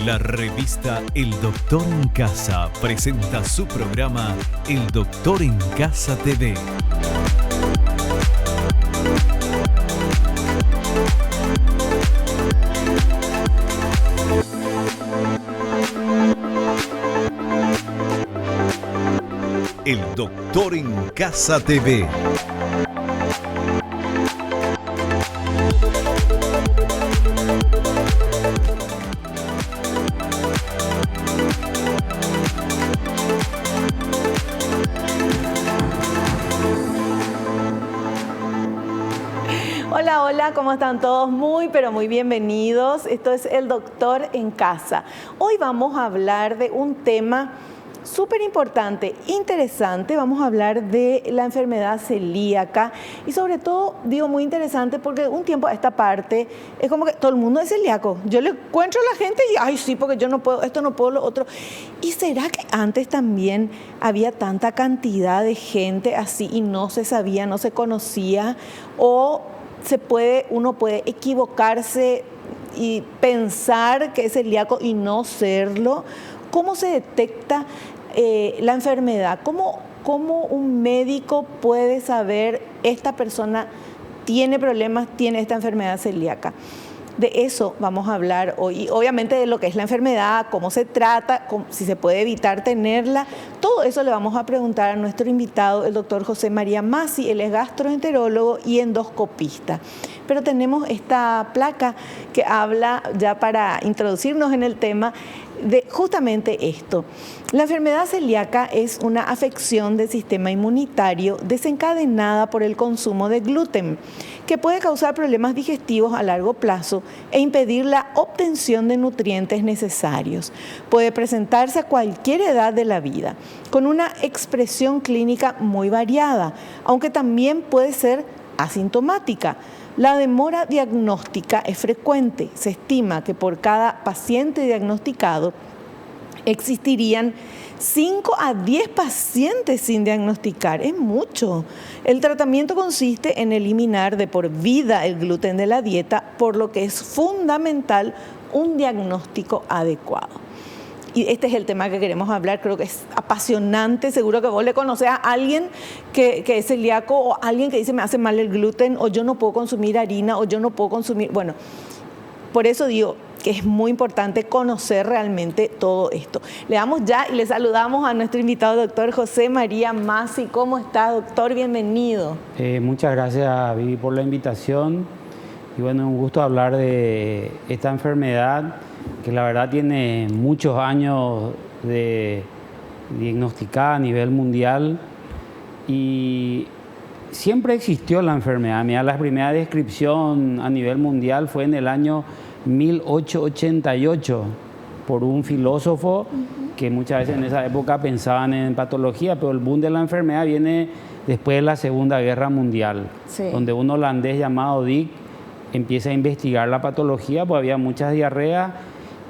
La revista El Doctor en Casa presenta su programa El Doctor en Casa TV. El Doctor en Casa TV. Hola, hola, ¿cómo están todos? Muy, pero muy bienvenidos. Esto es El Doctor en Casa. Hoy vamos a hablar de un tema súper importante, interesante. Vamos a hablar de la enfermedad celíaca y sobre todo, digo muy interesante porque un tiempo a esta parte es como que todo el mundo es celíaco. Yo le encuentro a la gente y, ay, sí, porque yo no puedo, esto no puedo, lo otro. ¿Y será que antes también había tanta cantidad de gente así y no se sabía, no se conocía? ¿O uno puede equivocarse y pensar que es celíaco y no serlo? ¿Cómo se detecta la enfermedad? ¿Cómo un médico puede saber esta persona tiene problemas, tiene esta enfermedad celíaca? De eso vamos a hablar hoy. Y obviamente de lo que es la enfermedad, cómo se trata, si se puede evitar tenerla. Todo eso le vamos a preguntar a nuestro invitado, el doctor José María Massi. Él es gastroenterólogo y endoscopista. Pero tenemos esta placa que habla, ya para introducirnos en el tema, de justamente esto. La enfermedad celíaca es una afección del sistema inmunitario desencadenada por el consumo de gluten, que puede causar problemas digestivos a largo plazo e impedir la obtención de nutrientes necesarios. Puede presentarse a cualquier edad de la vida, con una expresión clínica muy variada, aunque también puede ser asintomática. La demora diagnóstica es frecuente. Se estima que por cada paciente diagnosticado existirían 5 a 10 pacientes sin diagnosticar. Es mucho. El tratamiento consiste en eliminar de por vida el gluten de la dieta, por lo que es fundamental un diagnóstico adecuado. Y este es el tema que queremos hablar, creo que es apasionante. Seguro que vos le conocés a alguien que es celíaco o alguien que dice me hace mal el gluten o yo no puedo consumir harina o yo no puedo consumir... Bueno, por eso digo que es muy importante conocer realmente todo esto. Le damos ya y le saludamos a nuestro invitado, doctor José María Massi. ¿Cómo está, doctor? Bienvenido. Muchas gracias, Vivi, por la invitación. Y bueno, un gusto hablar de esta enfermedad que la verdad tiene muchos años de diagnosticada a nivel mundial y siempre existió la enfermedad. Mira, la primera descripción a nivel mundial fue en el año 1888 por un filósofo que muchas veces en esa época pensaban en patología, pero el boom de la enfermedad viene después de la Segunda Guerra Mundial, sí, donde un holandés llamado Dick empieza a investigar la patología, pues había muchas diarreas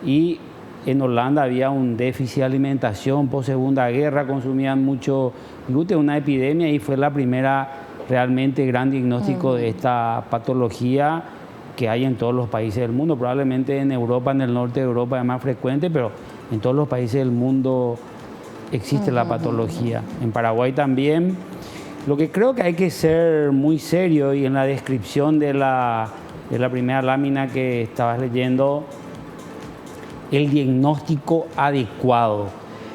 y en Holanda había un déficit de alimentación post Segunda Guerra, consumían mucho gluten, una epidemia, y fue la primera realmente gran diagnóstico de esta patología que hay en todos los países del mundo. Probablemente en Europa, en el norte de Europa es más frecuente, pero en todos los países del mundo existe la patología. En Paraguay también. Lo que creo que hay que ser muy serio, y en la descripción de la primera lámina que estabas leyendo, el diagnóstico adecuado.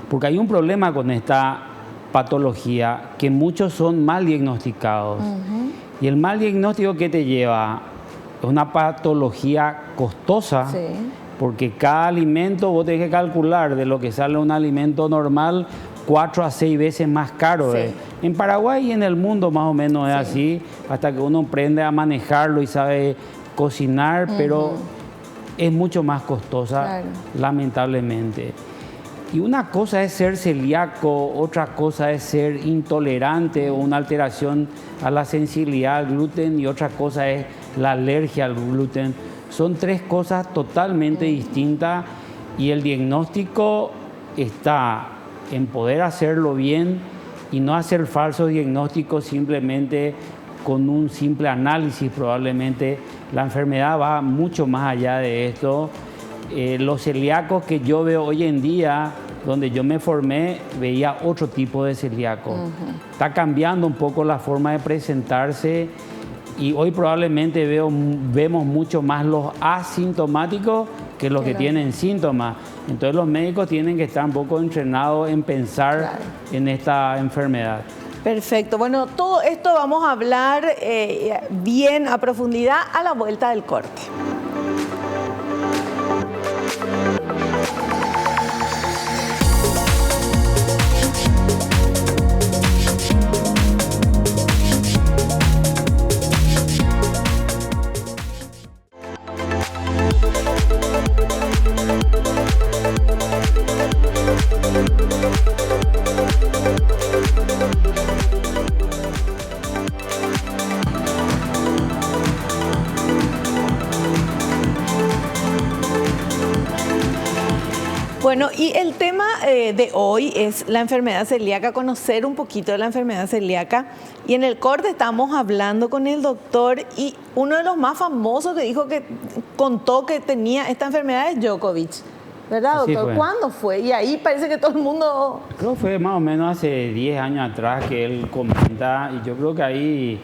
Porque hay un problema con esta patología, que muchos son mal diagnosticados. Y el mal diagnóstico, ¿qué te lleva? Es una patología costosa, sí, porque cada alimento vos tenés que calcular de lo que sale un alimento normal 4 a 6 veces más caro. Sí. En Paraguay y en el mundo más o menos es así, hasta que uno aprende a manejarlo y sabe cocinar, pero es mucho más costosa, claro, lamentablemente. Y una cosa es ser celíaco, otra cosa es ser intolerante o una alteración a la sensibilidad al gluten, y otra cosa es la alergia al gluten. Son 3 cosas totalmente distintas, y el diagnóstico está en poder hacerlo bien y no hacer falsos diagnósticos simplemente con un simple análisis. Probablemente la enfermedad va mucho más allá de esto Los celíacos que yo veo hoy en día, donde yo me formé, veía otro tipo de celíaco. Está cambiando un poco la forma de presentarse y hoy probablemente vemos mucho más los asintomáticos que los que tienen síntomas. Entonces los médicos tienen que estar un poco entrenados en pensar en esta enfermedad. Perfecto. Bueno, todo esto vamos a hablar bien a profundidad a la vuelta del corte. Bueno, y el tema de hoy es la enfermedad celíaca, conocer un poquito de la enfermedad celíaca. Y en el corte estamos hablando con el doctor y uno de los más famosos que dijo que contó que tenía esta enfermedad es Djokovic. ¿Verdad, doctor? Fue. ¿Cuándo fue? Y ahí parece que todo el mundo... Creo que fue más o menos hace 10 años atrás que él comenta, y yo creo que ahí,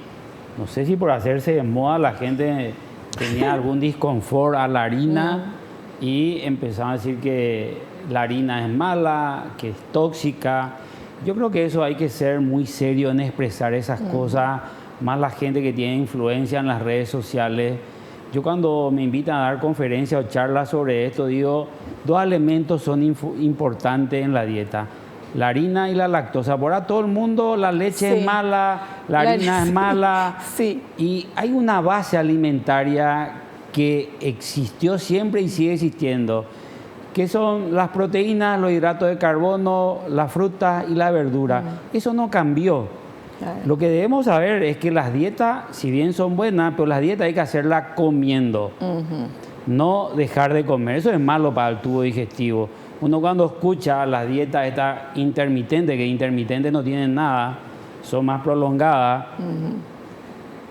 no sé si por hacerse de moda la gente tenía algún disconfort a la harina y empezaban a decir que la harina es mala, que es tóxica. Yo creo que eso hay que ser muy serio en expresar esas cosas, más la gente que tiene influencia en las redes sociales. Yo cuando me invitan a dar conferencias o charlas sobre esto, digo, dos elementos son importantes en la dieta: la harina y la lactosa. Por ahora todo el mundo, la leche es mala, la harina es mala. Y hay una base alimentaria que existió siempre y sigue existiendo, que son las proteínas, los hidratos de carbono, la fruta y la verdura. Eso no cambió. Lo que debemos saber es que las dietas, si bien son buenas, pero las dietas hay que hacerlas comiendo, no dejar de comer. Eso es malo para el tubo digestivo. Uno cuando escucha las dietas estas intermitentes, que intermitentes no tienen nada, son más prolongadas,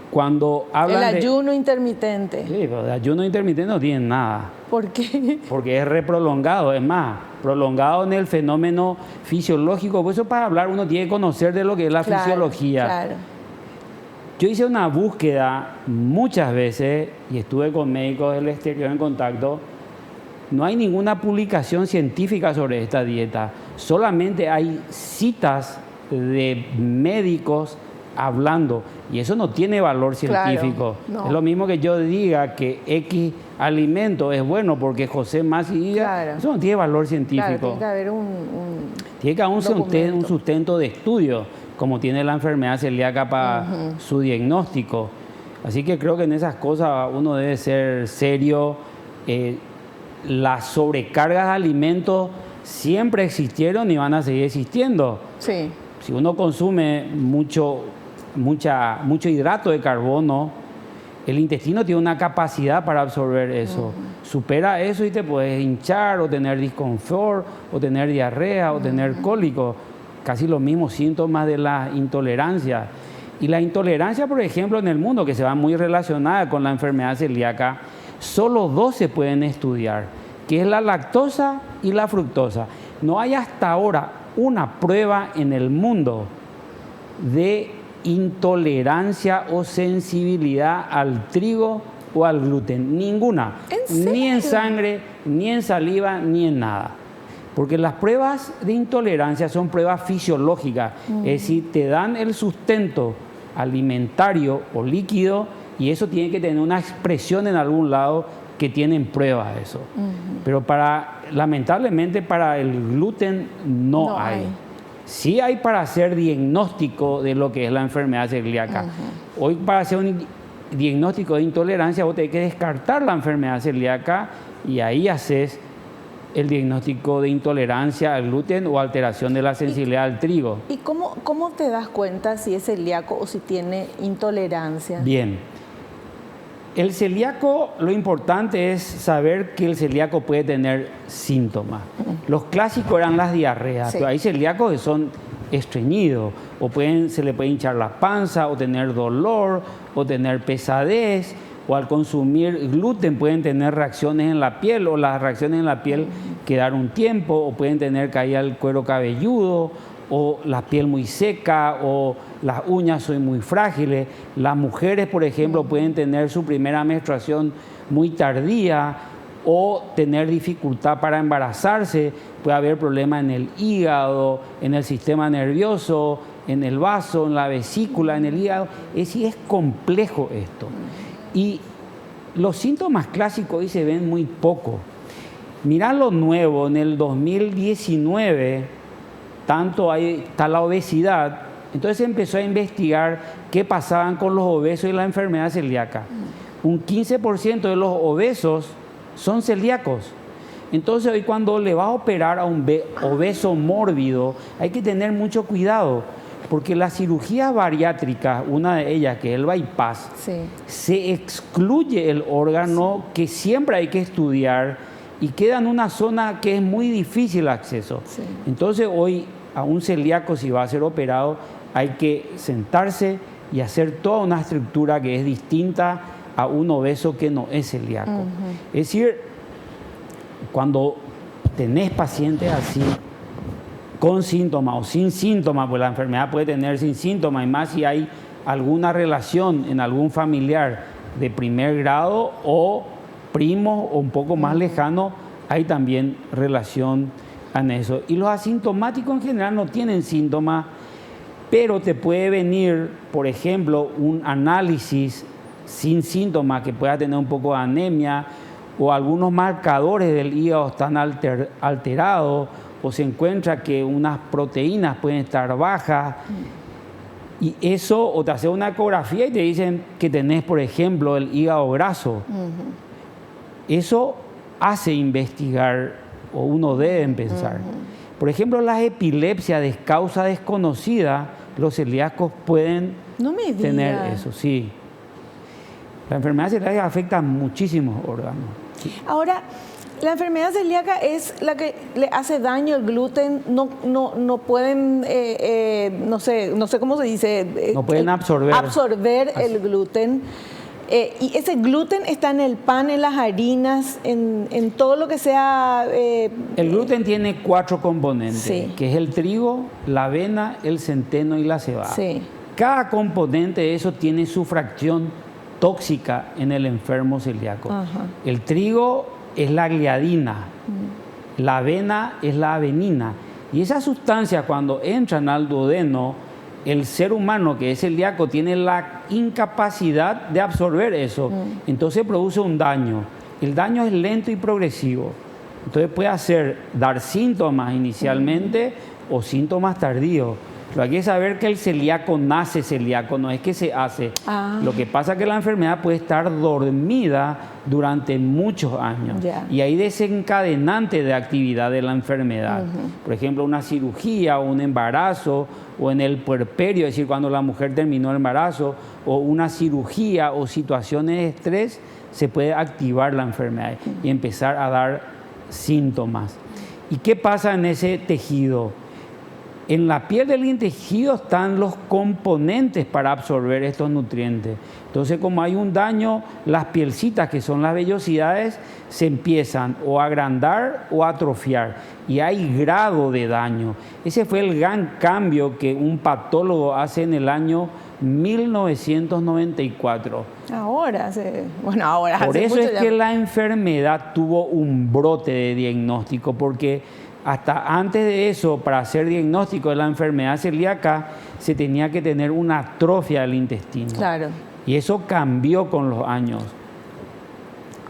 cuando hablan el ayuno intermitente. Sí, pero el ayuno intermitente no tiene nada. ¿Por qué? Porque es reprolongado, es más, prolongado en el fenómeno fisiológico. Por eso para hablar uno tiene que conocer de lo que es la fisiología. Claro. Yo hice una búsqueda muchas veces y estuve con médicos del exterior en contacto. No hay ninguna publicación científica sobre esta dieta. Solamente hay citas de médicos hablando, y eso no tiene valor científico. No. Es lo mismo que yo diga que X alimento es bueno porque José Masi diga, eso no tiene valor científico. Tiene que haber tiene que haber un sustento de estudio, como tiene la enfermedad celíaca para su diagnóstico. Así que creo que en esas cosas uno debe ser serio. Las sobrecargas de alimentos siempre existieron y van a seguir existiendo. Sí. Si uno consume mucho hidrato de carbono, el intestino tiene una capacidad para absorber eso. Supera eso y te puedes hinchar o tener disconfort o tener diarrea o tener cólico. Casi los mismos síntomas de la intolerancia. Y la intolerancia, por ejemplo, en el mundo, que se va muy relacionada con la enfermedad celíaca, solo dos se pueden estudiar, que es la lactosa y la fructosa. No hay hasta ahora una prueba en el mundo de intolerancia o sensibilidad al trigo o al gluten. Ninguna. ¿En serio? Ni en sangre, ni en saliva, ni en nada. Porque las pruebas de intolerancia son pruebas fisiológicas. Es decir, te dan el sustento alimentario o líquido y eso tiene que tener una expresión en algún lado que tienen pruebas de eso. Pero lamentablemente para el gluten no hay. Sí hay para hacer diagnóstico de lo que es la enfermedad celíaca. Hoy para hacer un diagnóstico de intolerancia vos tenés que descartar la enfermedad celíaca y ahí haces el diagnóstico de intolerancia al gluten o alteración de la sensibilidad al trigo. ¿Y cómo te das cuenta si es celíaco o si tiene intolerancia? Bien. El celíaco, lo importante es saber que el celíaco puede tener síntomas. Los clásicos eran las diarreas, pero hay celíacos que son estreñidos, o se le puede hinchar la panza, o tener dolor, o tener pesadez, o al consumir gluten pueden tener reacciones en la piel, o las reacciones en la piel quedar un tiempo, o pueden tener caída el cuero cabelludo, o la piel muy seca, o las uñas son muy frágiles. Las mujeres, por ejemplo, pueden tener su primera menstruación muy tardía, o tener dificultad para embarazarse. Puede haber problemas en el hígado, en el sistema nervioso, en el vaso, en la vesícula, en el hígado. Es decir, es complejo esto. Y los síntomas clásicos hoy se ven muy poco. Mirá lo nuevo, en el 2019, está la obesidad. Entonces se empezó a investigar qué pasaban con los obesos y la enfermedad celíaca. Un 15% de los obesos son celíacos. Entonces hoy cuando le vas a operar a un obeso mórbido, hay que tener mucho cuidado, porque las cirugías bariátricas, una de ellas que es el bypass, se excluye el órgano que siempre hay que estudiar y queda en una zona que es muy difícil acceso. Entonces hoy a un celíaco, si va a ser operado, hay que sentarse y hacer toda una estructura que es distinta a un obeso que no es celíaco. Es decir, cuando tenés pacientes así, con síntomas o sin síntomas, pues la enfermedad puede tener sin síntomas, y más si hay alguna relación en algún familiar de primer grado o primo o un poco más lejano, hay también relación en eso. Y los asintomáticos en general no tienen síntomas, pero te puede venir, por ejemplo, un análisis sin síntomas que pueda tener un poco de anemia, o algunos marcadores del hígado están alterados, o se encuentra que unas proteínas pueden estar bajas, y eso, o te hace una ecografía y te dicen que tenés, por ejemplo, el hígado graso. Eso hace investigar, o uno debe pensar. Por ejemplo, las epilepsias de causa desconocida, los celíacos pueden tener eso, sí. La enfermedad celíaca afecta a muchísimos órganos. Sí. Ahora, la enfermedad celíaca es la que le hace daño el gluten, no pueden, no sé cómo se dice. No pueden absorber el gluten. Y ese gluten está en el pan, en las harinas, en todo lo que sea... el gluten tiene 4 componentes, que es el trigo, la avena, el centeno y la cebada. Cada componente de eso tiene su fracción tóxica en el enfermo celíaco. El trigo es la gliadina, la avena es la avenina, y esas sustancias cuando entran al duodeno, el ser humano que es celíaco tiene la incapacidad de absorber eso, entonces produce un daño. El daño es lento y progresivo, entonces puede dar síntomas inicialmente o síntomas tardíos. Pero hay que saber que el celíaco nace celíaco, no es que se hace. Lo que pasa es que la enfermedad puede estar dormida durante muchos años. Y hay desencadenantes de actividad de la enfermedad. Por ejemplo, una cirugía o un embarazo, o en el puerperio, es decir, cuando la mujer terminó el embarazo, o una cirugía o situaciones de estrés, se puede activar la enfermedad y empezar a dar síntomas. ¿Y qué pasa en ese tejido? En la piel del intestino están los componentes para absorber estos nutrientes. Entonces, como hay un daño, las pielcitas, que son las vellosidades, se empiezan o a agrandar o a atrofiar. Y hay grado de daño. Ese fue el gran cambio que un patólogo hace en el año 1994. Ahora. Por eso es que la enfermedad tuvo un brote de diagnóstico, porque hasta antes de eso, para hacer diagnóstico de la enfermedad celíaca, se tenía que tener una atrofia del intestino. Y eso cambió con los años.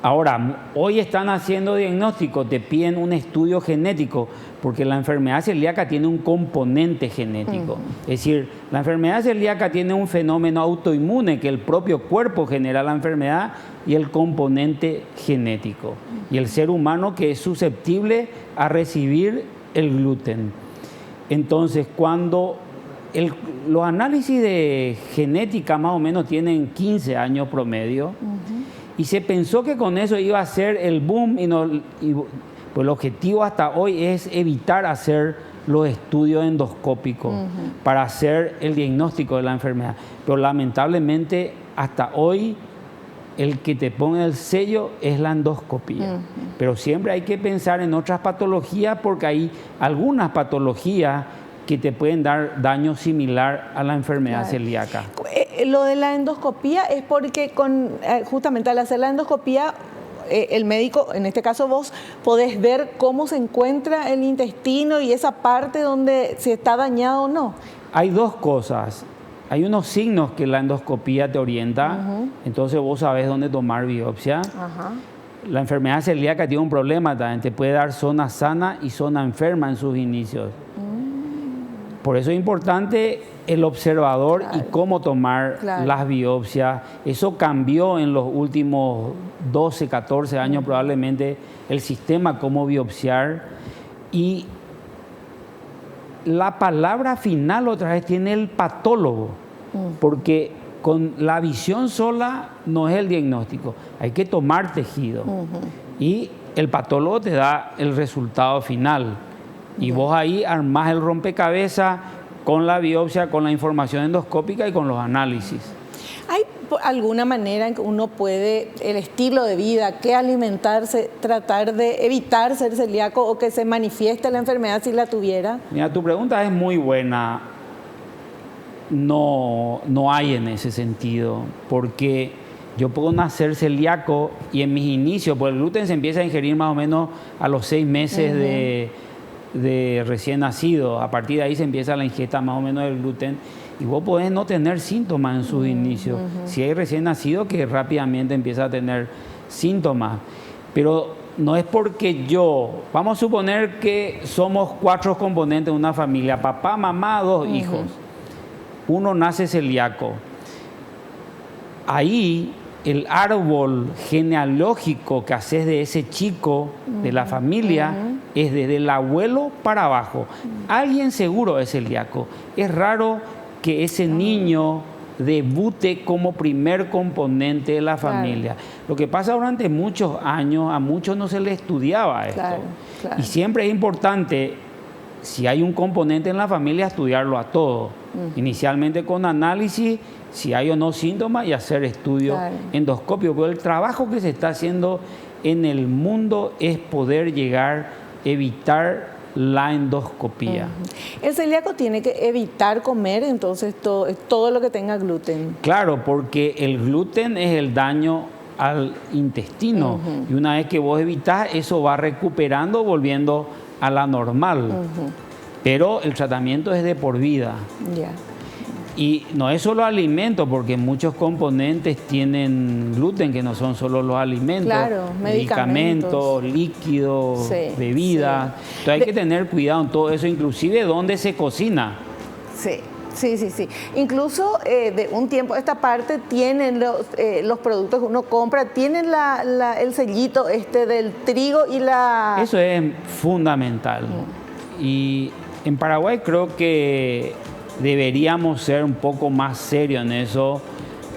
Ahora, hoy están haciendo diagnóstico, te piden un estudio genético, porque la enfermedad celíaca tiene un componente genético. Es decir, la enfermedad celíaca tiene un fenómeno autoinmune, que el propio cuerpo genera la enfermedad, y el componente genético. Y el ser humano que es susceptible a recibir el gluten. Entonces, cuando los análisis de genética más o menos tienen 15 años promedio, y se pensó que con eso iba a ser el boom, pues el objetivo hasta hoy es evitar hacer los estudios endoscópicos para hacer el diagnóstico de la enfermedad. Pero lamentablemente hasta hoy el que te pone el sello es la endoscopía. Pero siempre hay que pensar en otras patologías porque hay algunas patologías que te pueden dar daño similar a la enfermedad celíaca. Lo de la endoscopía es porque justamente al hacer la endoscopía, el médico, en este caso vos, podés ver cómo se encuentra el intestino y esa parte donde si está dañado o no. Hay dos cosas. Hay unos signos que la endoscopía te orienta, entonces vos sabés dónde tomar biopsia. La enfermedad celíaca tiene un problema también, te puede dar zona sana y zona enferma en sus inicios. Por eso es importante el observador y cómo tomar las biopsias. Eso cambió en los últimos 12, 14 años probablemente el sistema cómo biopsiar. Y la palabra final otra vez tiene el patólogo, porque con la visión sola no es el diagnóstico, hay que tomar tejido y el patólogo te da el resultado final. Y vos ahí armás el rompecabezas con la biopsia, con la información endoscópica y con los análisis. ¿Hay alguna manera en que uno puede, el estilo de vida, qué alimentarse, tratar de evitar ser celíaco o que se manifieste la enfermedad si la tuviera? Mira, tu pregunta es muy buena. No hay en ese sentido, porque yo puedo nacer celíaco y en mis inicios, pues el gluten se empieza a ingerir más o menos a los 6 meses de recién nacido. A partir de ahí se empieza la ingesta más o menos del gluten y vos podés no tener síntomas en sus inicios. Si hay recién nacido que rápidamente empieza a tener síntomas, pero no es porque vamos a suponer que somos 4 componentes de una familia, papá, mamá, 2 hijos. Uno nace celíaco. Ahí el árbol genealógico que haces de ese chico, de la familia, es desde el abuelo para abajo. Alguien seguro es celíaco. Es raro que ese niño debute como primer componente de la familia. Lo que pasa durante muchos años, a muchos no se les estudiaba esto. Y siempre es importante, si hay un componente en la familia, estudiarlo a todo. Inicialmente con análisis, si hay o no síntomas y hacer estudios endoscópicos. Pero el trabajo que se está haciendo en el mundo es poder llegar a evitar la endoscopía. ¿El celíaco tiene que evitar comer entonces todo lo que tenga gluten? Claro, porque el gluten es el daño al intestino y una vez que vos evitás, eso va recuperando, volviendo a la normal. Pero el tratamiento es de por vida. Y no es solo alimentos, porque muchos componentes tienen gluten, que no son solo los alimentos, medicamentos, líquidos, bebidas. Entonces hay que tener cuidado en todo eso, inclusive dónde se cocina. Sí. Incluso de un tiempo esta parte tienen los productos que uno compra, tienen el sellito del trigo y la... Eso es fundamental. Y en Paraguay creo que deberíamos ser un poco más serios en eso.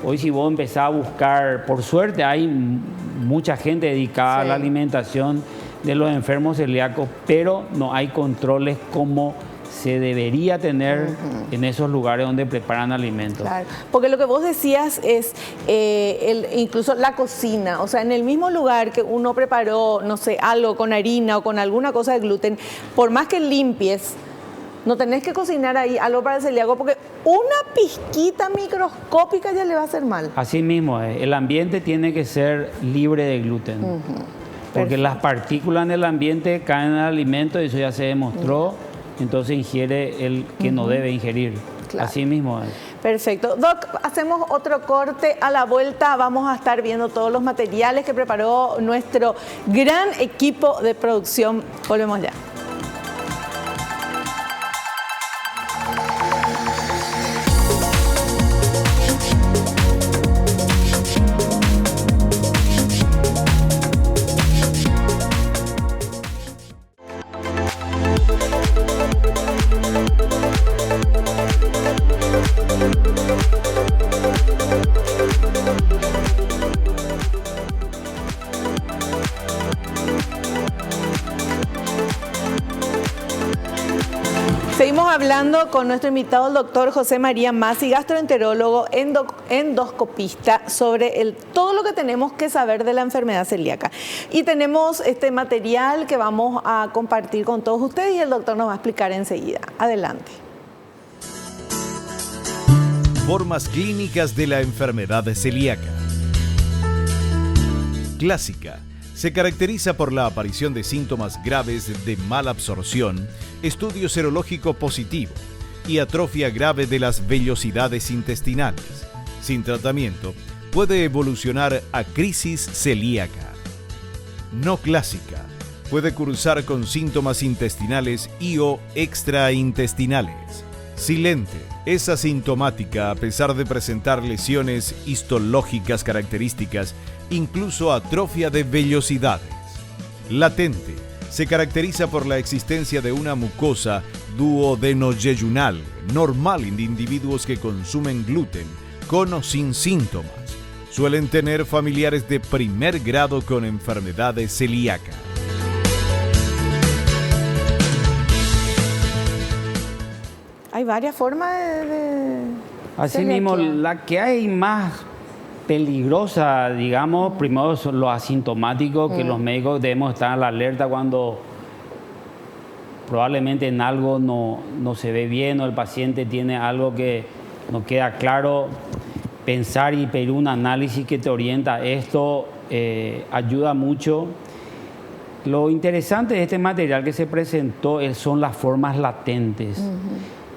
Hoy si vos empezás a buscar, por suerte hay mucha gente dedicada a la alimentación de los enfermos celíacos, pero no hay controles como se debería tener en esos lugares donde preparan alimentos. Claro, porque lo que vos decías es incluso la cocina, o sea, en el mismo lugar que uno preparó, no sé, algo con harina o con alguna cosa de gluten, por más que limpies, no tenés que cocinar ahí algo para el celíaco porque una pizquita microscópica ya le va a hacer mal. Así mismo es. El ambiente tiene que ser libre de gluten. Porque las partículas en el ambiente caen en el alimento y eso ya se demostró. Entonces ingiere el que no debe ingerir. Así mismo es. Perfecto. Doc, hacemos otro corte. A la vuelta vamos a estar viendo todos los materiales que preparó nuestro gran equipo de producción. Volvemos ya. Estamos hablando con nuestro invitado, el doctor José María Masi, gastroenterólogo, endoscopista, sobre todo lo que tenemos que saber de la enfermedad celíaca. Y tenemos este material que vamos a compartir con todos ustedes y el doctor nos va a explicar enseguida. Adelante. Formas clínicas de la enfermedad celíaca. Clásica. Se caracteriza por la aparición de síntomas graves de mala absorción, estudio serológico positivo y atrofia grave de las vellosidades intestinales. Sin tratamiento, puede evolucionar a crisis celíaca. No clásica. Puede cursar con síntomas intestinales y/o extraintestinales. Silente. Es asintomática a pesar de presentar lesiones histológicas características, incluso atrofia de vellosidades. Latente. Se caracteriza por la existencia de una mucosa duodenoyeyunal normal en individuos que consumen gluten, con o sin síntomas. Suelen tener familiares de primer grado con enfermedad celíaca. Hay varias formas de Asimismo, la que hay más peligrosa, digamos, primero son los asintomáticos, que los médicos debemos estar a la alerta cuando probablemente en algo no se ve bien o el paciente tiene algo que no queda claro. Pensar y pedir un análisis que te orienta a esto ayuda mucho. Lo interesante de este material que se presentó son las formas latentes.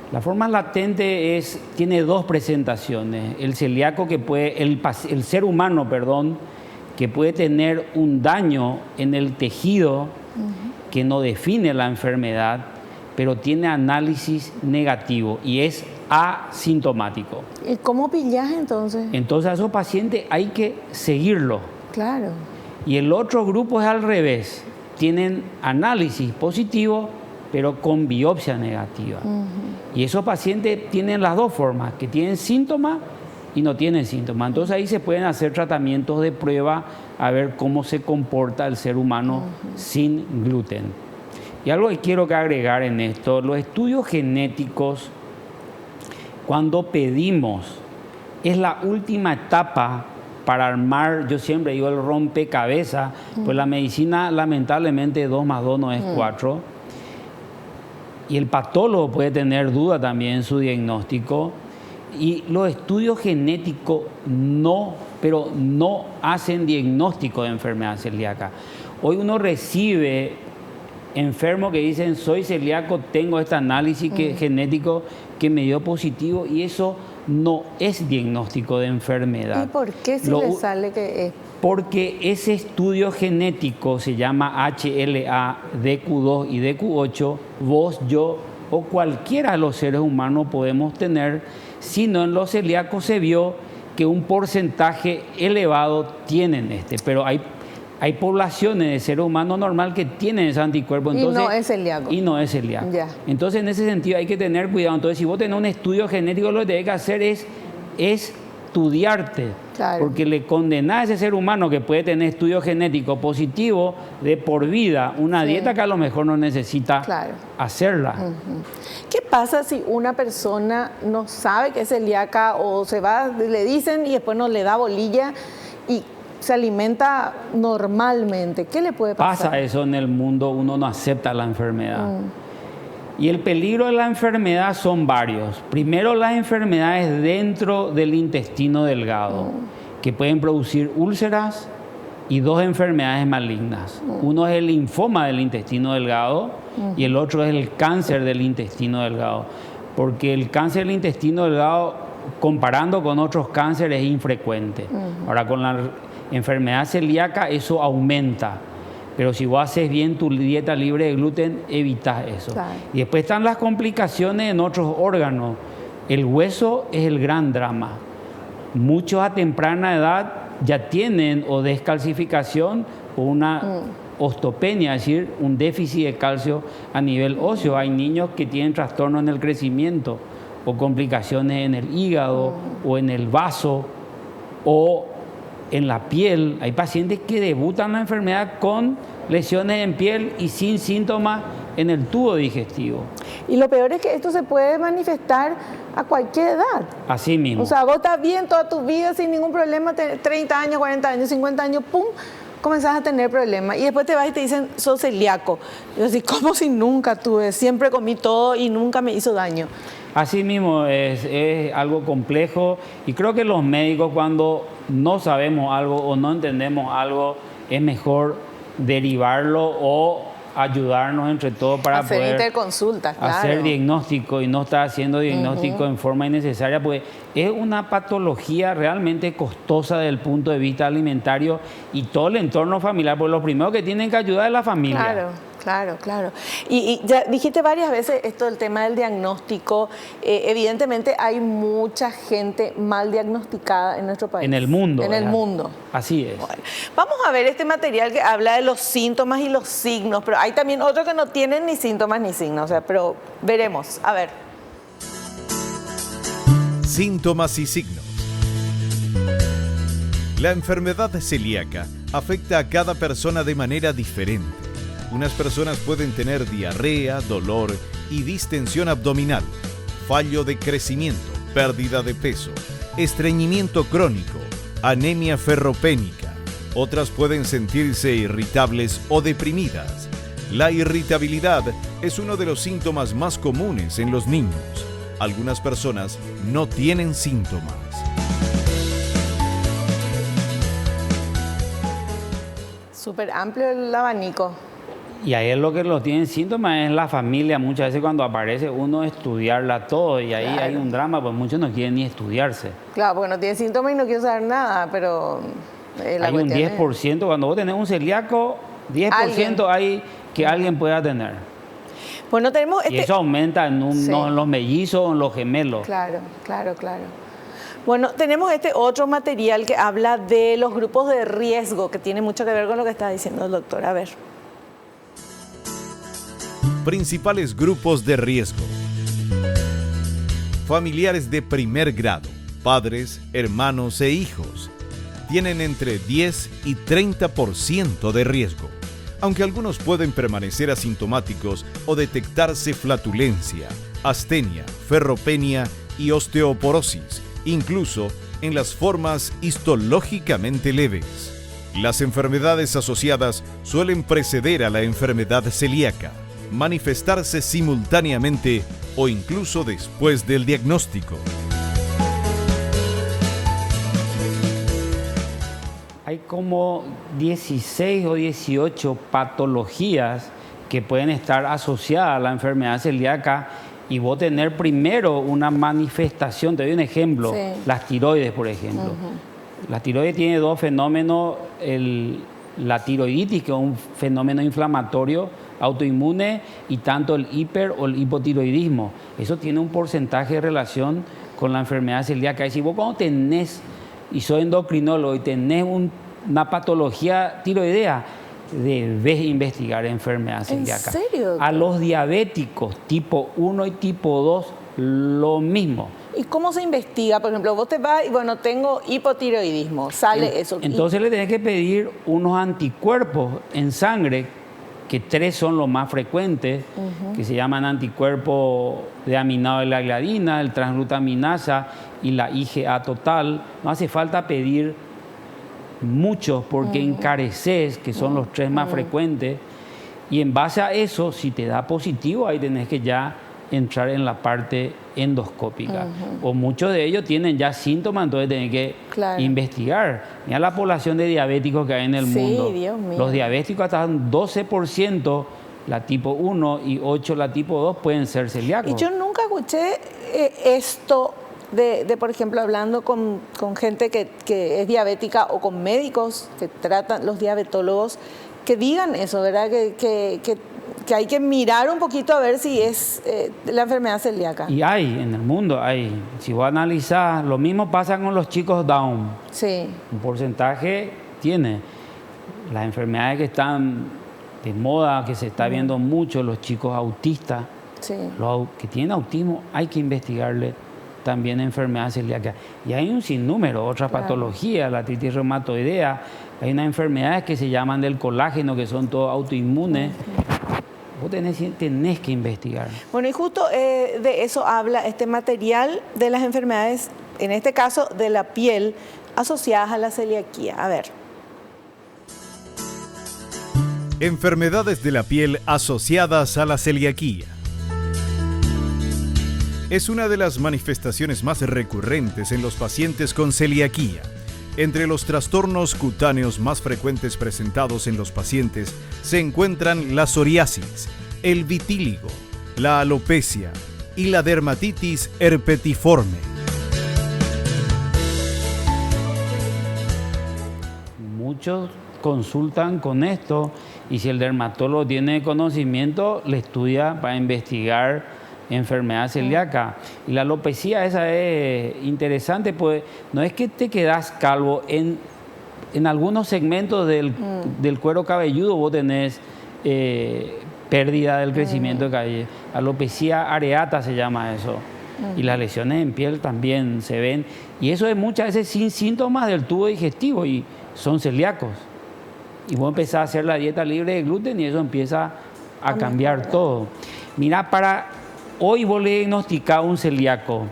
La forma latente tiene dos presentaciones. El celíaco el ser humano, que puede tener un daño en el tejido que no define la enfermedad, pero tiene análisis negativo y es asintomático. ¿Y cómo pillas entonces? Entonces a esos pacientes hay que seguirlo. Claro. Y el otro grupo es al revés. Tienen análisis positivo, pero con biopsia negativa. Y esos pacientes tienen las dos formas, que tienen síntomas y no tienen síntomas. Entonces ahí se pueden hacer tratamientos de prueba a ver cómo se comporta el ser humano sin gluten. Y algo que quiero agregar en esto, los estudios genéticos, cuando pedimos, es la última etapa para armar, yo siempre digo, el rompecabezas, pues la medicina lamentablemente 2 más 2 no es 4. Y el patólogo puede tener duda también en su diagnóstico. Y los estudios genéticos no hacen diagnóstico de enfermedad celíaca. Hoy uno recibe enfermos que dicen, soy celíaco, tengo este análisis genético que me dio positivo, y eso no es diagnóstico de enfermedad. ¿Y por qué si le sale que es? Porque ese estudio genético se llama HLA, DQ2 y DQ8, vos, yo o cualquiera de los seres humanos podemos tener, sino en los celíacos se vio que un porcentaje elevado tienen pero hay poblaciones de seres humanos normal que tienen ese anticuerpo. Entonces, y no es celíaco. Y no es celíaco. Ya. Entonces, en ese sentido hay que tener cuidado. Entonces, si vos tenés un estudio genético, lo que tenés que hacer es estudiarte. Claro. Porque le condenás a ese ser humano que puede tener estudio genético positivo de por vida una dieta que a lo mejor no necesita hacerla. ¿Qué pasa si una persona no sabe que es celíaca o le dicen y después no le da bolilla y se alimenta normalmente? ¿Qué le puede pasar? Pasa eso en el mundo, uno no acepta la enfermedad. Y el peligro de la enfermedad son varios. Primero, las enfermedades dentro del intestino delgado, que pueden producir úlceras y 2 enfermedades malignas. Uno es el linfoma del intestino delgado y el otro es el cáncer del intestino delgado. Porque el cáncer del intestino delgado, comparando con otros cánceres, es infrecuente. Ahora, con la enfermedad celíaca eso aumenta. Pero si vos haces bien tu dieta libre de gluten, evitas eso. Claro. Y después están las complicaciones en otros órganos. El hueso es el gran drama. Muchos a temprana edad ya tienen o descalcificación o una osteopenia, es decir, un déficit de calcio a nivel óseo. Hay niños que tienen trastornos en el crecimiento o complicaciones en el hígado o en el vaso o en la piel. Hay pacientes que debutan la enfermedad con lesiones en piel y sin síntomas en el tubo digestivo. Y lo peor es que esto se puede manifestar a cualquier edad. Así mismo. O sea, vos estás bien toda tu vida sin ningún problema, 30 años, 40 años, 50 años, ¡pum!, comenzás a tener problemas. Y después te vas y te dicen, sos celíaco. Yo así, ¿cómo si nunca tuve? Siempre comí todo y nunca me hizo daño. Así mismo es algo complejo, y creo que los médicos, cuando no sabemos algo o no entendemos algo, es mejor derivarlo o ayudarnos entre todos para hacer poder interconsultas, claro, hacer diagnóstico, y no estar haciendo diagnóstico en forma innecesaria, pues es una patología realmente costosa desde el punto de vista alimentario y todo el entorno familiar, porque lo primero que tienen que ayudar es la familia. Claro. Claro, claro. Y ya dijiste varias veces esto del tema del diagnóstico. Evidentemente hay mucha gente mal diagnosticada en nuestro país. En el mundo. En el mundo. Así es. Bueno, vamos a ver este material que habla de los síntomas y los signos, pero hay también otros que no tienen ni síntomas ni signos, o sea, pero veremos. A ver. Síntomas y signos. La enfermedad celíaca afecta a cada persona de manera diferente. Unas personas pueden tener diarrea, dolor y distensión abdominal, fallo de crecimiento, pérdida de peso, estreñimiento crónico, anemia ferropénica. Otras pueden sentirse irritables o deprimidas. La irritabilidad es uno de los síntomas más comunes en los niños. Algunas personas no tienen síntomas. Súper amplio el abanico. Y ahí es lo que lo tienen síntomas, es la familia. Muchas veces cuando aparece uno estudiarla todo, y ahí claro, hay un drama, pues muchos no quieren ni estudiarse. Claro, porque no tiene síntomas y no quieren saber nada, pero... hay un 10%, cuando vos tenés un celíaco, 10% hay que alguien pueda tener. Bueno, tenemos y eso aumenta en los mellizos o en los gemelos. Claro, claro, claro. Bueno, tenemos este otro material que habla de los grupos de riesgo, que tiene mucho que ver con lo que está diciendo el doctor. A ver. Principales grupos de riesgo. Familiares de primer grado, padres, hermanos e hijos, tienen entre 10 y 30% de riesgo, aunque algunos pueden permanecer asintomáticos o detectarse flatulencia, astenia, ferropenia y osteoporosis, incluso en las formas histológicamente leves. Las enfermedades asociadas suelen preceder a la enfermedad celíaca, manifestarse simultáneamente o incluso después del diagnóstico. Hay como 16 o 18 patologías que pueden estar asociadas a la enfermedad celíaca, y vos tener primero una manifestación. Te doy un ejemplo, las tiroides, por ejemplo. La tiroides tiene dos fenómenos, la tiroiditis, que es un fenómeno inflamatorio autoinmune, y tanto el hiper o el hipotiroidismo. Eso tiene un porcentaje de relación con la enfermedad celíaca. Y si vos cuando tenés, y soy endocrinólogo, y tenés una patología tiroidea, debes investigar enfermedad celíaca. ¿En serio? A los diabéticos tipo 1 y tipo 2, lo mismo. ¿Y cómo se investiga? Por ejemplo, vos te vas y, bueno, tengo hipotiroidismo, sale eso. Entonces le tenés que pedir unos anticuerpos en sangre, que 3 son los más frecuentes, que se llaman anticuerpos de aminado de la gliadina, el transglutaminasa y la IgA total. No hace falta pedir muchos porque encareces, que son los 3 más frecuentes, y en base a eso, si te da positivo, ahí tenés que ya entrar en la parte endoscópica. O muchos de ellos tienen ya síntomas, entonces tenés que investigar. Mira la población de diabéticos que hay en el mundo. Dios mío. Los diabéticos hasta 12%, la tipo 1, y 8 la tipo 2 pueden ser celíacos. Y yo nunca escuché esto de, por ejemplo, hablando con gente que es diabética, o con médicos que tratan, los diabetólogos, que digan eso, ¿verdad? Que hay que mirar un poquito a ver si es la enfermedad celíaca. Y hay, en el mundo hay. Si vos analizás, lo mismo pasa con los chicos Down. Sí. Un porcentaje tiene. Las enfermedades que están de moda, que se está viendo mucho, los chicos autistas, los que tienen autismo, hay que investigarle también enfermedad celíaca. Y hay un sinnúmero, otras patologías, la artritis reumatoidea. Hay unas enfermedades que se llaman del colágeno, que son todos autoinmunes. vos tenés que investigar. Bueno, y justo de eso habla este material de las enfermedades, en este caso de la piel, asociadas a la celiaquía. A ver. Enfermedades de la piel asociadas a la celiaquía. Es una de las manifestaciones más recurrentes en los pacientes con celiaquía. Entre los trastornos cutáneos más frecuentes presentados en los pacientes se encuentran la psoriasis, el vitíligo, la alopecia y la dermatitis herpetiforme. Muchos consultan con esto y si el dermatólogo tiene conocimiento, le estudia para investigar enfermedad celíaca. Y la alopecia esa es interesante, pues no es que te quedas calvo, en algunos segmentos del cuero cabelludo vos tenés pérdida del crecimiento de cabello. Alopecia areata se llama eso. Y las lesiones en piel también se ven. Y eso es muchas veces sin síntomas del tubo digestivo y son celíacos. Y vos empezás a hacer la dieta libre de gluten y eso empieza a cambiar todo. Mira, hoy vos le diagnosticás un celíaco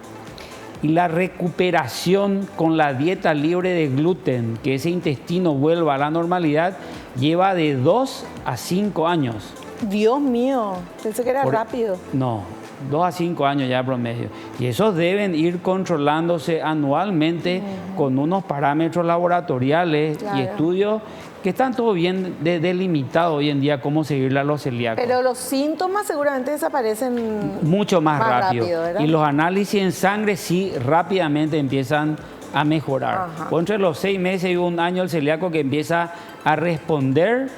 y la recuperación con la dieta libre de gluten, que ese intestino vuelva a la normalidad, lleva de 2 a 5 años. Dios mío, pensé que era rápido. No, 2 a 5 años ya promedio. Y esos deben ir controlándose anualmente con unos parámetros laboratoriales y estudios que están todo bien delimitados hoy en día, cómo seguirle a los celíacos. Pero los síntomas seguramente desaparecen mucho más rápido. ¿Verdad? Y los análisis en sangre sí rápidamente empiezan a mejorar. Entre los 6 meses y 1 año el celíaco que empieza a responder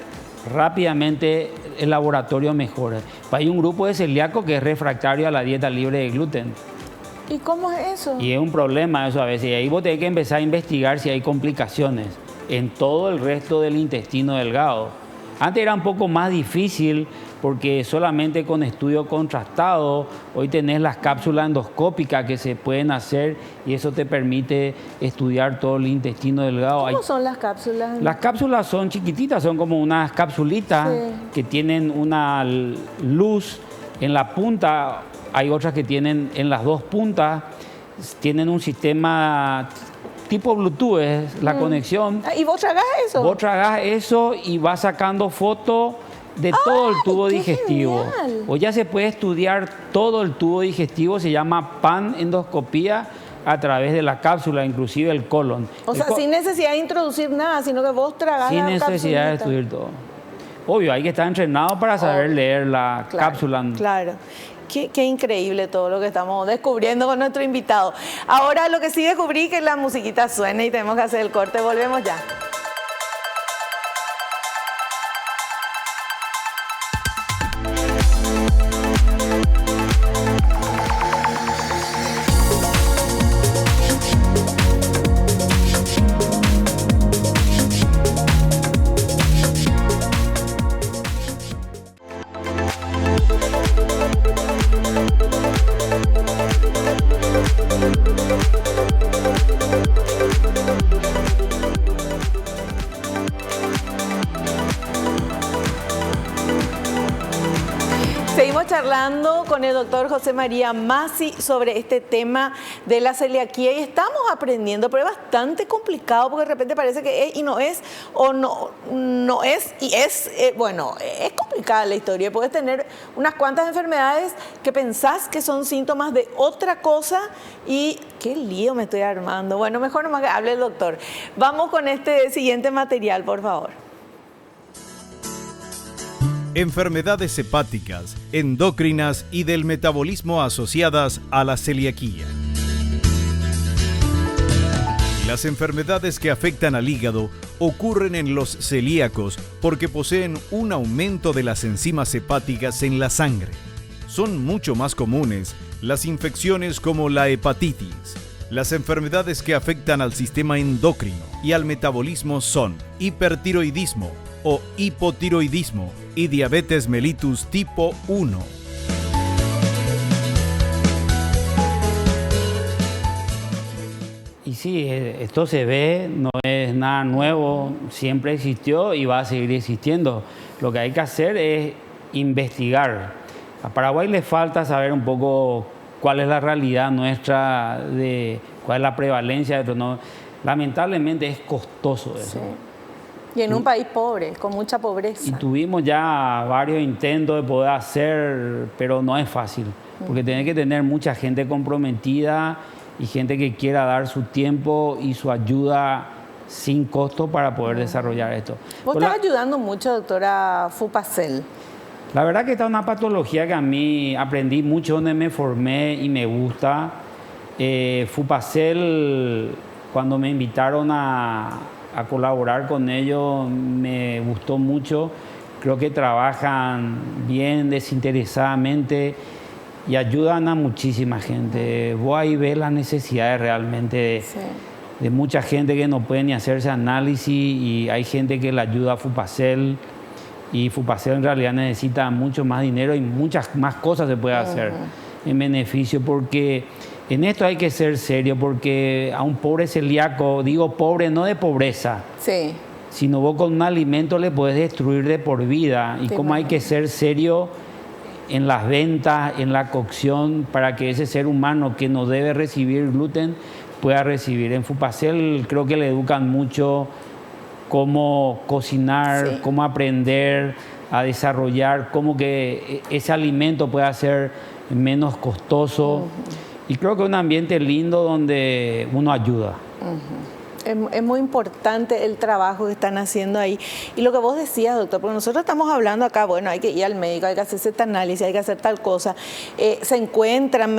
rápidamente, el laboratorio mejora. Hay un grupo de celíacos que es refractario a la dieta libre de gluten. ¿Y cómo es eso? Y es un problema eso a veces. Y ahí vos tenés que empezar a investigar si hay complicaciones en todo el resto del intestino delgado. Antes era un poco más difícil porque solamente con estudio contrastado, hoy tenés las cápsulas endoscópicas que se pueden hacer y eso te permite estudiar todo el intestino delgado. ¿Cómo son las cápsulas? Las cápsulas son chiquititas, son como unas capsulitas que tienen una luz en la punta, hay otras que tienen en las 2 puntas, tienen un sistema tipo Bluetooth, es la conexión. ¿Y vos tragás eso? Vos tragás eso y vas sacando fotos de todo el tubo digestivo. Genial. O ya se puede estudiar todo el tubo digestivo, se llama panendoscopía a través de la cápsula, inclusive el colon. O sea, sin necesidad de introducir nada, sino que vos tragás la cápsula. Sin necesidad de estudiar todo. Obvio, hay que estar entrenado para saber leer la cápsula. Claro. Qué increíble todo lo que estamos descubriendo con nuestro invitado. Ahora lo que sí descubrí que la musiquita suena y tenemos que hacer el corte. Volvemos ya. Seguimos charlando con el doctor José María Masi sobre este tema de la celiaquía y estamos aprendiendo, pero es bastante complicado porque de repente parece que es y no es, o no es y es, bueno, es complicada la historia. Puedes tener unas cuantas enfermedades que pensás que son síntomas de otra cosa y qué lío me estoy armando. Bueno, mejor nomás que hable el doctor. Vamos con este siguiente material, por favor. Enfermedades hepáticas, endocrinas y del metabolismo asociadas a la celiaquía. Las enfermedades que afectan al hígado ocurren en los celíacos porque poseen un aumento de las enzimas hepáticas en la sangre. Son mucho más comunes las infecciones como la hepatitis. Las enfermedades que afectan al sistema endocrino y al metabolismo son hipertiroidismo o hipotiroidismo y diabetes mellitus tipo 1. Y sí, esto se ve, no es nada nuevo, siempre existió y va a seguir existiendo. Lo que hay que hacer es investigar. A Paraguay le falta saber un poco cuál es la realidad nuestra, de cuál es la prevalencia de esto, ¿no? Lamentablemente es costoso eso. Sí. Y en un país pobre, con mucha pobreza. Y tuvimos ya varios intentos de poder hacer, pero no es fácil, porque tenés que tener mucha gente comprometida y gente que quiera dar su tiempo y su ayuda sin costo para poder desarrollar esto. Vos estás ayudando mucho, doctora Fupacel. La verdad que esta es una patología que a mí aprendí mucho, donde me formé y me gusta. Fupacel, cuando me invitaron a colaborar con ellos, me gustó mucho. Creo que trabajan bien, desinteresadamente y ayudan a muchísima gente. Vos ahí ves las necesidades realmente de mucha gente que no puede ni hacerse análisis, y hay gente que le ayuda a Fupacel, y Fupacel en realidad necesita mucho más dinero y muchas más cosas se puede hacer en beneficio, porque en esto hay que ser serio, porque a un pobre celíaco, digo pobre no de pobreza, sino vos con un alimento le puedes destruir de por vida, y cómo hay que ser serio en las ventas, en la cocción, para que ese ser humano que no debe recibir gluten pueda recibir. En Fupacel creo que le educan mucho cómo cocinar, cómo aprender a desarrollar, cómo que ese alimento pueda ser menos costoso. Y creo que es un ambiente lindo donde uno ayuda. Es muy importante el trabajo que están haciendo ahí. Y lo que vos decías, doctor, porque nosotros estamos hablando acá, bueno, hay que ir al médico, hay que hacerse este análisis, hay que hacer tal cosa. Se encuentran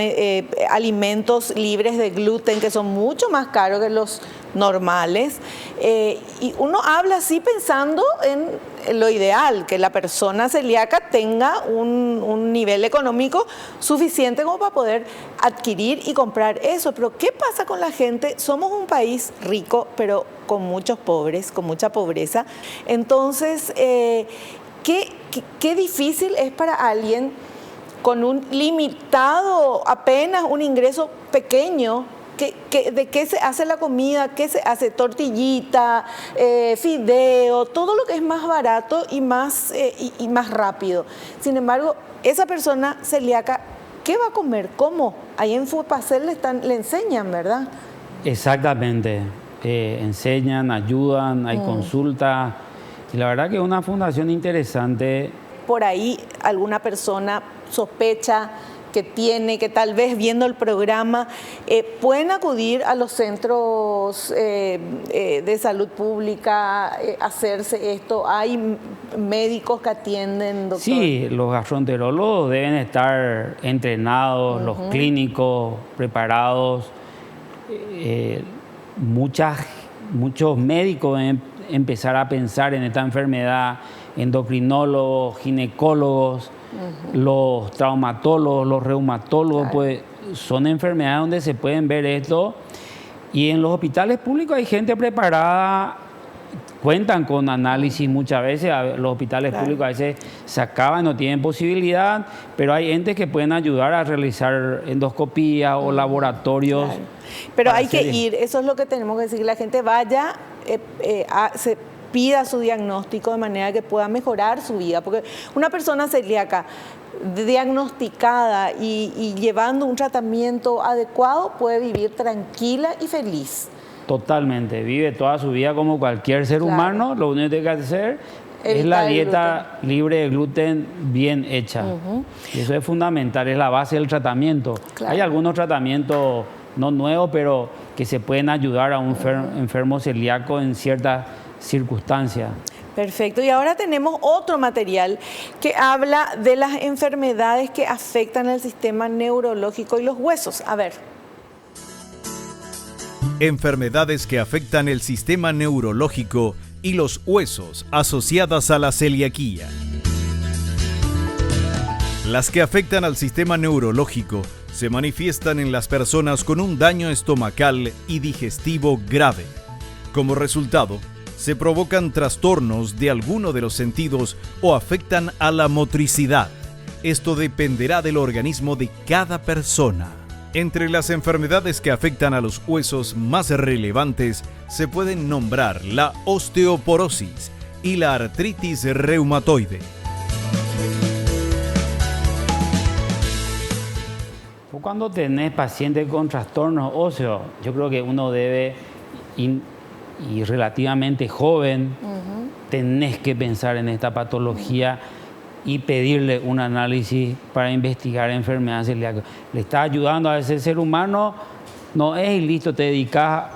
alimentos libres de gluten que son mucho más caros que los normales. Y uno habla así pensando en lo ideal, que la persona celíaca tenga un nivel económico suficiente como para poder adquirir y comprar eso. Pero ¿qué pasa con la gente? Somos un país rico, pero con muchos pobres, con mucha pobreza. Entonces, qué difícil es para alguien con un limitado, apenas un ingreso pequeño. ¿De qué se hace la comida? ¿Qué se hace? Tortillita, fideo, todo lo que es más barato y más rápido. Sin embargo, esa persona celíaca, ¿qué va a comer? ¿Cómo? Ahí en Fupacel le enseñan, ¿verdad? Exactamente. Enseñan, ayudan, hay consultas. Y la verdad que es una fundación interesante. Por ahí alguna persona sospecha que tal vez viendo el programa pueden acudir a los centros de salud pública, hacerse esto. ¿Hay médicos que atienden, doctor? Sí, los gastroenterólogos deben estar entrenados, los clínicos preparados. Muchos médicos deben empezar a pensar en esta enfermedad, endocrinólogos, ginecólogos, los traumatólogos, los reumatólogos, pues son enfermedades donde se pueden ver esto. Y en los hospitales públicos hay gente preparada, cuentan con análisis muchas veces. Los hospitales públicos a veces se acaban, no tienen posibilidad, pero hay entes que pueden ayudar a realizar endoscopía o laboratorios. Pero hay que ir, eso es lo que tenemos que decir, que la gente vaya, se pida su diagnóstico de manera que pueda mejorar su vida, porque una persona celíaca diagnosticada y llevando un tratamiento adecuado puede vivir tranquila y feliz. Totalmente, vive toda su vida como cualquier ser humano. Lo único que tiene que hacer es la dieta libre de gluten bien hecha. Y eso es fundamental, es la base del tratamiento. Hay algunos tratamientos no nuevos, pero que se pueden ayudar a un enfermo celíaco en ciertas circunstancias. Perfecto. Y ahora tenemos otro material que habla de las enfermedades que afectan el sistema neurológico y los huesos. A ver. Enfermedades que afectan el sistema neurológico y los huesos asociadas a la celiaquía. Las que afectan al sistema neurológico se manifiestan en las personas con un daño estomacal y digestivo grave. Como resultado, se provocan trastornos de alguno de los sentidos o afectan a la motricidad. Esto dependerá del organismo de cada persona. Entre las enfermedades que afectan a los huesos más relevantes se pueden nombrar la osteoporosis y la artritis reumatoide. Cuando tenés pacientes con trastornos óseos, yo creo que uno debe, y relativamente joven, tenés que pensar en esta patología y pedirle un análisis para investigar enfermedad celíaca. Le está ayudando a ese ser humano, no es listo, te dedicas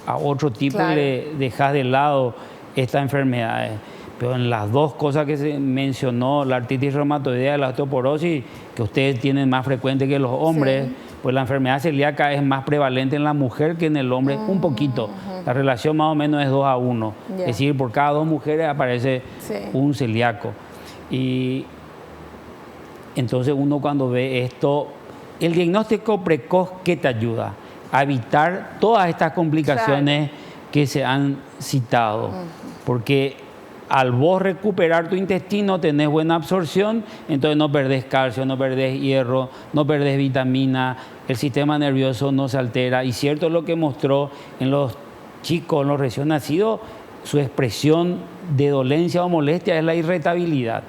a otro tipo y le dejas de lado estas enfermedades. Pero en las dos cosas que se mencionó, la artritis reumatoidea y la osteoporosis, que ustedes tienen más frecuente que los hombres, pues la enfermedad celíaca es más prevalente en la mujer que en el hombre, un poquito. La relación más o menos es 2-1. Es decir, por cada 2 mujeres aparece un celíaco. Y entonces uno cuando ve esto, el diagnóstico precoz, ¿qué te ayuda? A evitar todas estas complicaciones que se han citado. Porque al vos recuperar tu intestino, tenés buena absorción, entonces no perdés calcio, no perdés hierro, no perdés vitamina, el sistema nervioso no se altera. Y cierto es lo que mostró en los chicos, en los recién nacidos, su expresión de dolencia o molestia es la irritabilidad.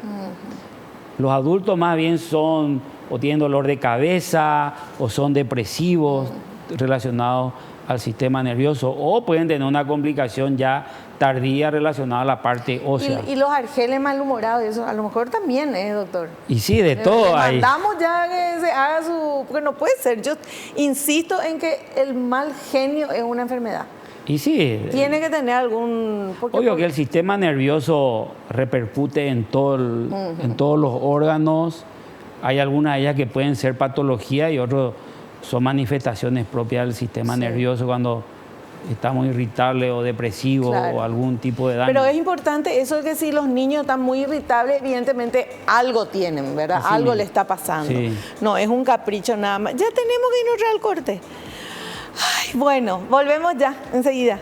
Los adultos más bien son o tienen dolor de cabeza o son depresivos relacionados al sistema nervioso, o pueden tener una complicación ya tardía relacionada a la parte ósea. Y los argeles malhumorados, eso a lo mejor también, doctor. Y sí, de todo hay. Mandamos ya que se haga porque no puede ser. Yo insisto en que el mal genio es una enfermedad. Y sí. Tiene que tener algún... Obvio que el sistema nervioso repercute en todos los órganos. Hay algunas de ellas que pueden ser patología y otros son manifestaciones propias del sistema nervioso cuando estamos irritables o depresivos o algún tipo de daño. Pero es importante eso de que si los niños están muy irritables, evidentemente algo tienen, ¿verdad? Así algo le está pasando. Sí. No es un capricho nada más. Ya tenemos que irnos al corte. Ay, bueno, volvemos ya enseguida.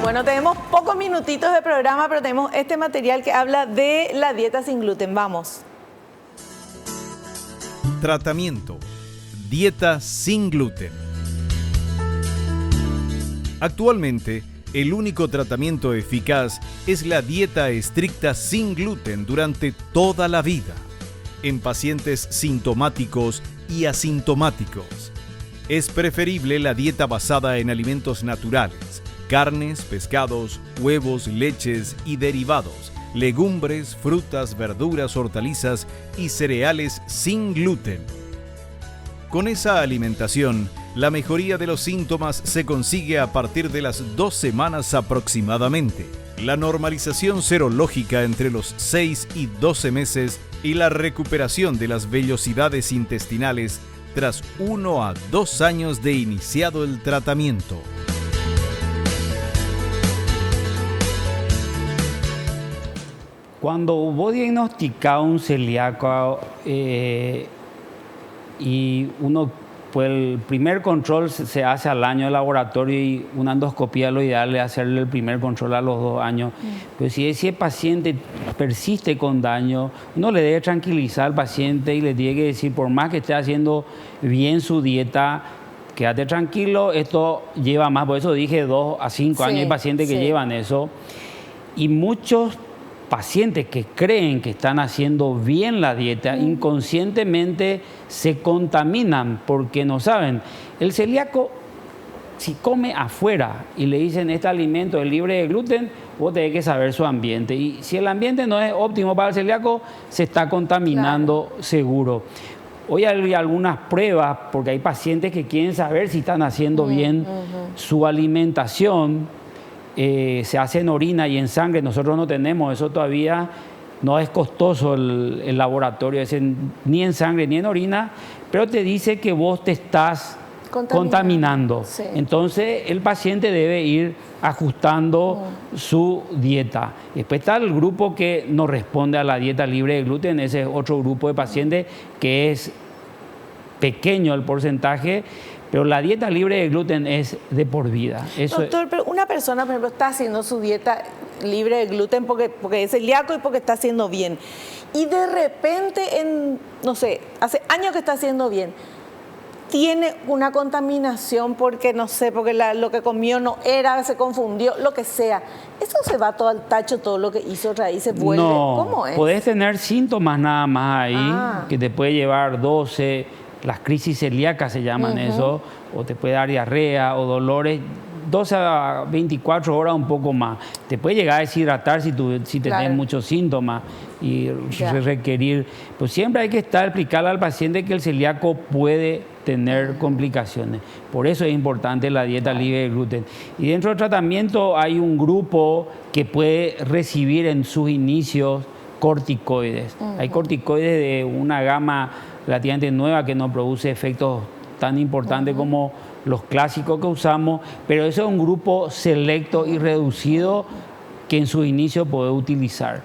Bueno, tenemos pocos minutitos de programa, pero tenemos este material que habla de la dieta sin gluten. Vamos. Tratamiento. Dieta sin gluten. Actualmente, el único tratamiento eficaz es la dieta estricta sin gluten durante toda la vida, en pacientes sintomáticos y asintomáticos. Es preferible la dieta basada en alimentos naturales, carnes, pescados, huevos, leches y derivados, legumbres, frutas, verduras, hortalizas y cereales sin gluten. Con esa alimentación, la mejoría de los síntomas se consigue a partir de las 2 semanas aproximadamente, la normalización serológica entre los 6 y 12 meses y la recuperación de las vellosidades intestinales tras 1 a 2 años de iniciado el tratamiento. Cuando vos diagnosticás un celíaco y uno, pues el primer control se hace al año de laboratorio y una endoscopía lo ideal es hacerle el primer control a los 2 años. Pero si ese paciente persiste con daño, uno le debe tranquilizar al paciente y le tiene que decir, por más que esté haciendo bien su dieta, quédate tranquilo, esto lleva más, por eso dije 2 a 5 años, hay pacientes que llevan eso. Y muchos pacientes que creen que están haciendo bien la dieta, inconscientemente se contaminan porque no saben. El celíaco, si come afuera y le dicen este alimento es libre de gluten, vos tenés que saber su ambiente. Y si el ambiente no es óptimo para el celíaco, se está contaminando seguro. Hoy hay algunas pruebas, porque hay pacientes que quieren saber si están haciendo bien su alimentación. Se hace en orina y en sangre, nosotros no tenemos eso todavía, no es costoso el laboratorio, ni en sangre ni en orina, pero te dice que vos te estás contaminando. Sí. Entonces el paciente debe ir ajustando su dieta. Después está el grupo que no responde a la dieta libre de gluten, ese es otro grupo de pacientes que es pequeño el porcentaje, pero la dieta libre de gluten es de por vida. Eso Doctor, pero una persona, por ejemplo, está haciendo su dieta libre de gluten porque es celíaco y porque está haciendo bien. Y de repente, no sé, hace años que está haciendo bien, tiene una contaminación porque, no sé, porque lo que comió no era, se confundió, lo que sea. ¿Eso se va todo al tacho, todo lo que hizo otra vez, se vuelve? No, ¿Cómo es? podés tener síntomas nada más ahí, que te puede llevar 12, las crisis celíacas se llaman eso, o te puede dar diarrea o dolores, 12 a 24 horas, un poco más. Te puede llegar a deshidratar si tenés muchos síntomas y requerir. Pues siempre hay que explicarle al paciente que el celíaco puede tener complicaciones. Por eso es importante la dieta libre de gluten. Y dentro del tratamiento hay un grupo que puede recibir en sus inicios corticoides. Hay corticoides de una gama relativamente nueva que no produce efectos tan importantes como los clásicos que usamos, pero eso es un grupo selecto y reducido que en su inicio puede utilizar.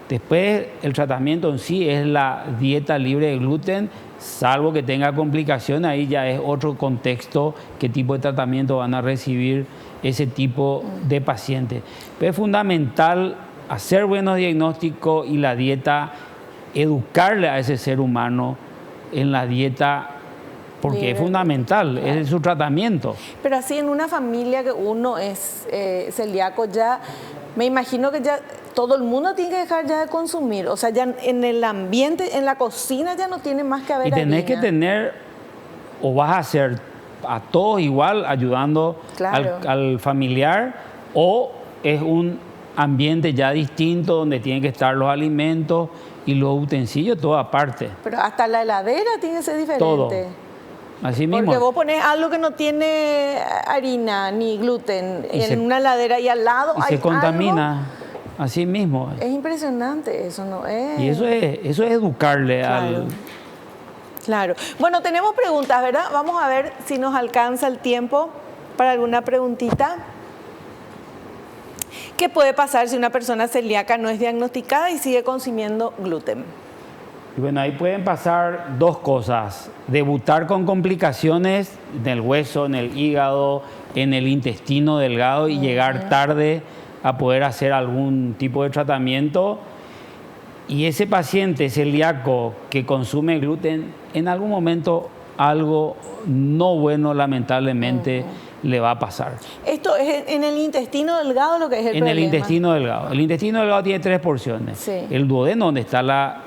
Después el tratamiento en sí es la dieta libre de gluten, salvo que tenga complicaciones, ahí ya es otro contexto, qué tipo de tratamiento van a recibir ese tipo de pacientes. Pero es fundamental hacer buenos diagnósticos y la dieta, educarle a ese ser humano en la dieta, porque es fundamental, es su tratamiento. Pero así en una familia que uno es celíaco, ya me imagino que ya todo el mundo tiene que dejar ya de consumir. O sea, ya en el ambiente, en la cocina ya no tiene más que haber. Y tenés que tener, o vas a hacer a todos igual, ayudando al familiar, o es un ambiente ya distinto donde tienen que estar los alimentos y los utensilios, todo aparte. Pero hasta la heladera tiene que ser diferente. Todo. Así mismo. Porque vos pones algo que no tiene harina ni gluten en una heladera y al lado hay se contamina. Algo. Así mismo. Es impresionante, eso no es. Y eso es educarle al... Claro. Bueno, tenemos preguntas, ¿verdad? Vamos a ver si nos alcanza el tiempo para alguna preguntita. ¿Qué puede pasar si una persona celíaca no es diagnosticada y sigue consumiendo gluten? Y bueno, ahí pueden pasar dos cosas. Debutar con complicaciones en el hueso, en el hígado, en el intestino delgado y llegar tarde a poder hacer algún tipo de tratamiento. Y ese paciente celíaco que consume gluten, en algún momento algo no bueno lamentablemente le va a pasar. ¿Esto es en el intestino delgado lo que es el problema? En el intestino delgado. El intestino delgado tiene 3 porciones. Sí. El duodeno, donde está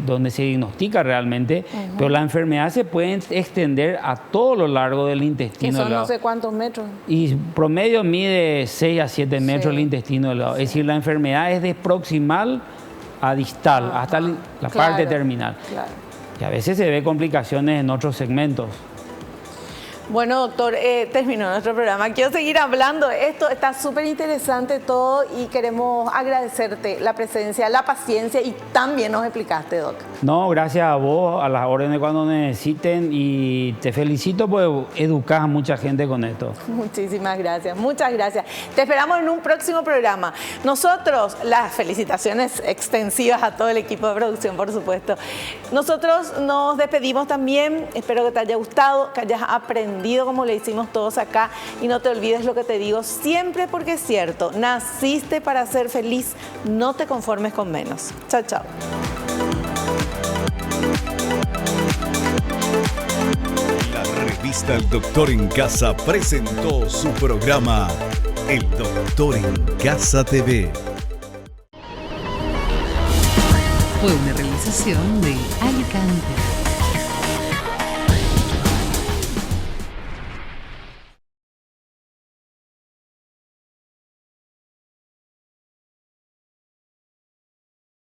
donde se diagnostica realmente, pero la enfermedad se puede extender a todo lo largo del intestino delgado. Que son no sé cuántos metros. Y promedio mide 6 a 7 metros el intestino delgado. Es decir, la enfermedad es de proximal a distal, hasta la parte terminal. Y a veces se ve complicaciones en otros segmentos. Bueno, doctor, terminó nuestro programa. Quiero seguir hablando de esto. Está súper interesante todo y queremos agradecerte la presencia, la paciencia y también nos explicaste, doc. No, gracias a vos, a las órdenes cuando necesiten y te felicito porque educas a mucha gente con esto. Muchísimas gracias, muchas gracias. Te esperamos en un próximo programa. Nosotros, las felicitaciones extensivas a todo el equipo de producción, por supuesto. Nosotros nos despedimos también. Espero que te haya gustado, que hayas aprendido como le hicimos todos acá y no te olvides lo que te digo siempre porque es cierto, naciste para ser feliz, no te conformes con menos. Chao, chao. La revista El Doctor en Casa presentó su programa El Doctor en Casa TV. Fue una realización de Alcan